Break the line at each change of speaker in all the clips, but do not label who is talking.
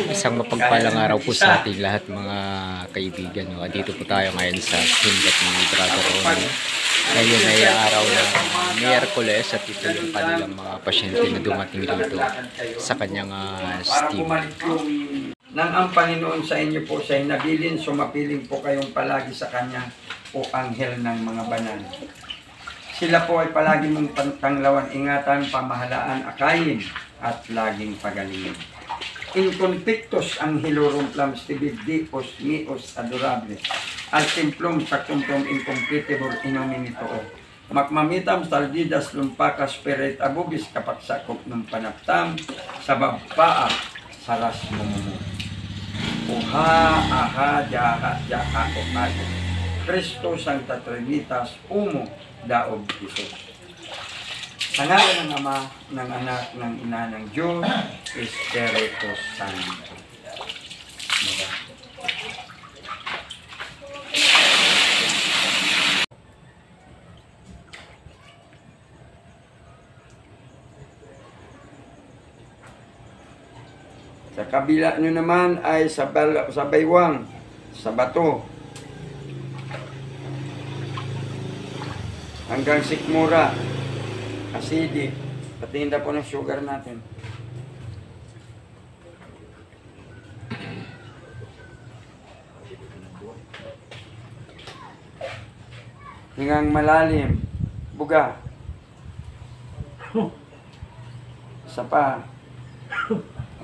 Isang mapagpalang araw po sa ating lahat mga kaibigan. No? Dito po tayo ngayon sa Simbat ni Brother Ronnie. Ngayon ay araw ng Miyerkules at ito yung kanilang mga pasyente na dumating dito sa kanyang steam.
Nang ang Panginoon sa inyo po siya'y nabilin, sumapiling po kayong palagi sa Kanya o anghel ng mga banal. Sila po ay palagi mong panglawan, ingatan, pamahalaan, akayin, at laging pagalingin. In convictus angelorum plams tibidi os mios adorables, al templum sacrumtum incompletibur inominito. Makmamitam saldidas lumpakas peret abubis kapaksakop ng panaptam, sa babaa saras mumumu. Uha, aha, jaha, jaha, okayo. Cristo Sancta Trinitas, umo, daog Isus. Sa ngalan ng Ama, ng Anak, ng Ina, ng Diyos, Espiritu Santo. Sa kabila nyo naman ay sa baywang, sa bato, hanggang sikmura, acidic, patinda po ng sugar natin. Hingang malalim, buga. Isa pa.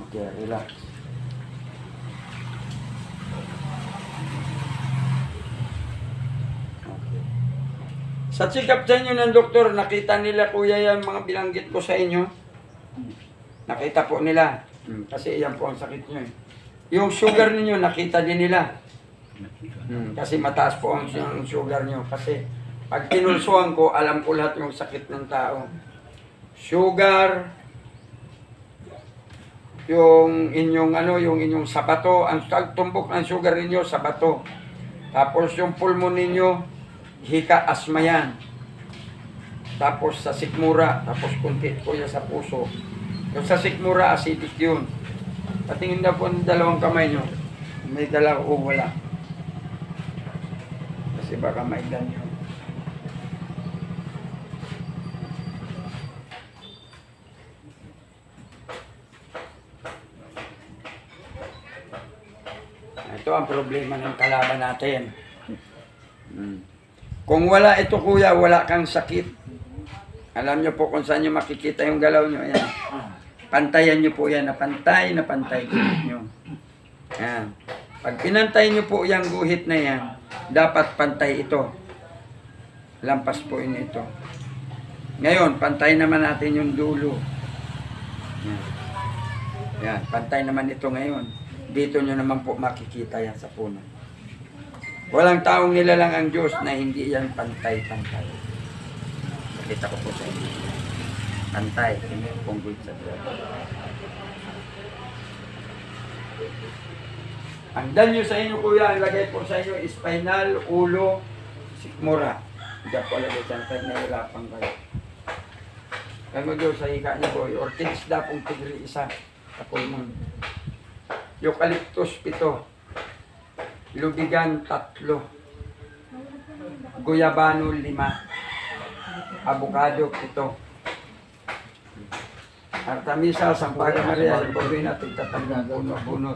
Okay, relax. Okay. Sa check-up sa inyo ng doktor, nakita nila kuya yan mga bilanggit ko sa inyo. Nakita po nila. Kasi yan po ang sakit nyo. Yung sugar ninyo, nakita din nila. Kasi mataas po ang sugar nyo. Kasi pag tinulsuan ko, alam ko lahat yung sakit ng tao. Sugar, yung inyong sabato, ang tumbok ng sugar ninyo, sabato. Tapos yung pulmon ninyo, hika, asma yan. Tapos sa sikmura, tapos kunti ko yan sa puso. Yung sa sikmura, acidic yun. Patingin na po ng dalawang kamay nyo. May dala o wala. Kasi baka may ganyo. Ito ang problema ng kalaban natin. Kung wala ito kuya, wala kang sakit. Alam nyo po kung saan nyo makikita yung galaw nyo. Ayan. Pantayan nyo po yan, na pantay guhit nyo. Ayan. Pag pinantay nyo po yung guhit na yan, dapat pantay ito. Lampas po ito. Ngayon, pantay naman natin yung dulo. Ayan. Ayan, pantay naman ito ngayon. Dito nyo naman po makikita yan sa puno. Walang taong nilalang ang Diyos na hindi yan pantay-pantay. Nakita ko po sa inyo. Pantay, hindi punggoy sa Diyos. Ang danyo sa inyo kuya, ang lagay po sa inyo, spinal, ulo, sikmura. Hindi po lagay sa inyo, nahirapan kayo. Kaya Diyos sa hika niyo po, ortids da pong tigri isa. Tapos nun. Eucalyptus 7, lubigan 3, guyabano 5, avocado 7, Artemisa, Sampaga Maria, ibubuhin natin tatanggang bunot-bunot.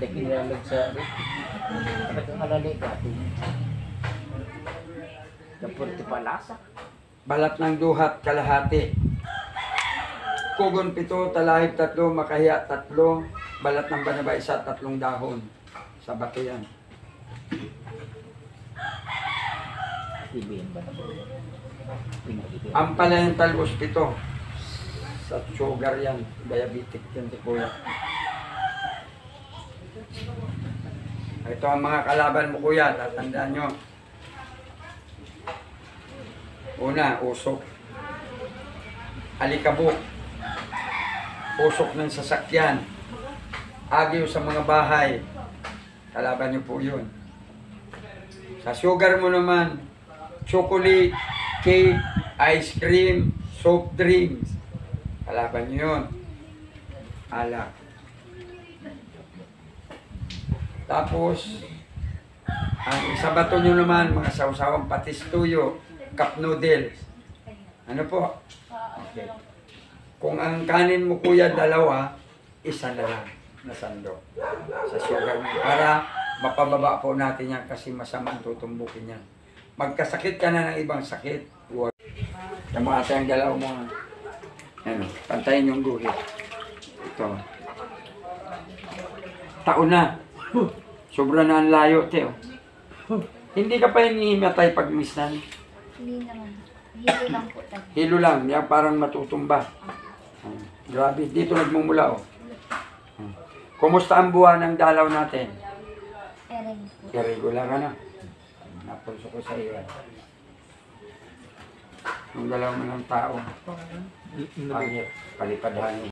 Nakilalag sa nagkakalalik natin. Kapurti palasa.
Balat ng duhat, kalahati. Kugon 7, talahib 3, makahiya 3, balat ng banaba 1, 3 dahon. Sa bato yan.
Ibihin ba na ba?
Ampalayang talbos 7. Sa sugar yan, diabetic yan si kuya. Ito ang mga kalaban mo kuya, tatandaan nyo. Una, usok. Alikabok. Usok ng sasakyan, agyo sa mga bahay, kalaban nyo po yun. Sa sugar mo naman, chocolate, cake, ice cream, soft drinks, kalaban nyo yun. alak. Tapos, ang sa bato nyo naman, mga sawsawang patis tuyo, cup noodles. Ano po? Okay. Kung ang kanin mo kuya dalawa, isa na lang na sandok sa sugar mo. Para mapababa po natin yan kasi masama ang tutumbukin yan. Magkasakit ka na ng ibang sakit. Huwag. Tama ate ang galaw mo. Ano, pantayin yung guhit. Ito. Taon na. Sobra na ang layo, Teo. Hindi ka pa hinihimatay pag misnan.
Hindi naman. Hilo lang po tayo.
Hilo lang, yan parang matutumba. Grabe, dito nagmumula oh. Kumusta ang buwan ng dalaw natin?
Ereng po.
Irregular ka na. Napulso ko sa iyo. Yung dalaw mo ng tao. Pangit, palipad hangin.